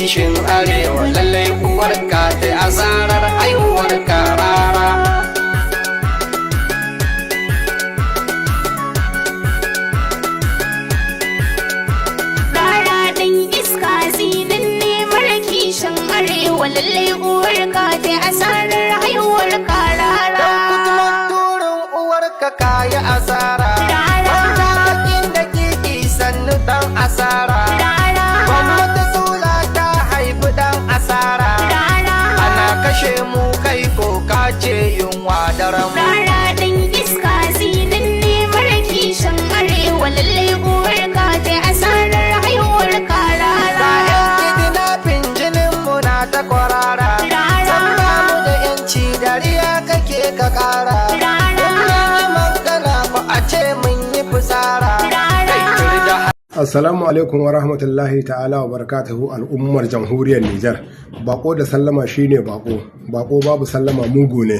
kishin arewa lallai uwarka ta asarar haihuwar karara. Rara ɗan iska zinin ne mara kishin arewa lallai uwarka ta asarar haihuwar karara. Dan kutumin turin uwarka kayi asara. Matakin da kiki sannu dan asara. Gwamnati sula ta haifi dan asara. Ana kashe mu kai ko kace yunwa daren mu. Rara ɗan iska zinin ne mara kishin arewa lallai uwarka ta asarar haihuwar karara. Kidnapping jinin mu na ta kwarara. San ba mu da yanci dariya kake ka kara. Magana ba a ce mun yi fitsara. Assalamu alaikum wa rahmatullahi ta'ala wa barakatuhu al'ummar jamhuriyar Nijar. Bako da sallama shine bako babu sallama mugu ne.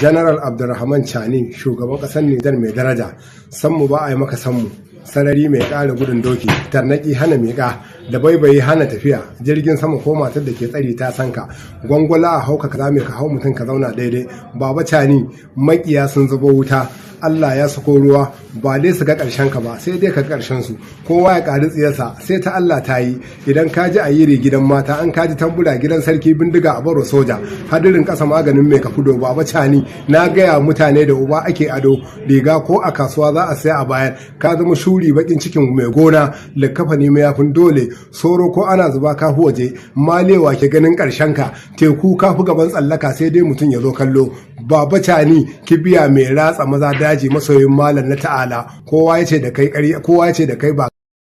General Abdulrahman Chani, shugaban kasar Nijar mai daraja, sanmu ba a yi maka sanmu. Sarari mai ƙara gudun doki, tarnaki hana miƙa, da baibayi hana tafiya, jirgin sama ko matar da ke tsari ta sanka, gwangwala a hauka ka zame ka hau mutum ka zauna daidai. Baba Chani, makiya sun zubo wuta, Allah ya sako ruwa, ba dai su ga ƙarshen ka ba sai dai ka ƙarshen su. Kowa ya ƙari tsiyarsa sai ta Allah ta yi. Idan ka ji a yiri gidan mata, an ka ji tambura gidan sarki, bindiga a baro soja, hadirin ƙasa maganin mai kafudo. Baba Chani, na gaya mutane da uba ake ado, riga ko a kasuwa za a saya a bayar. Ka zama shuri bakin cikin mai gona, likafa ne mayafin dole, soro ko ana zuba ka waje, malewa ke ganin ƙarshen ka, teku ka fi gaban tsallaka sai dai mutum ya zo kallo. Baba Chani, kibiya mai ratsa maza daji, masoyin malam na ta'ala. Kowa ya ce da kai ba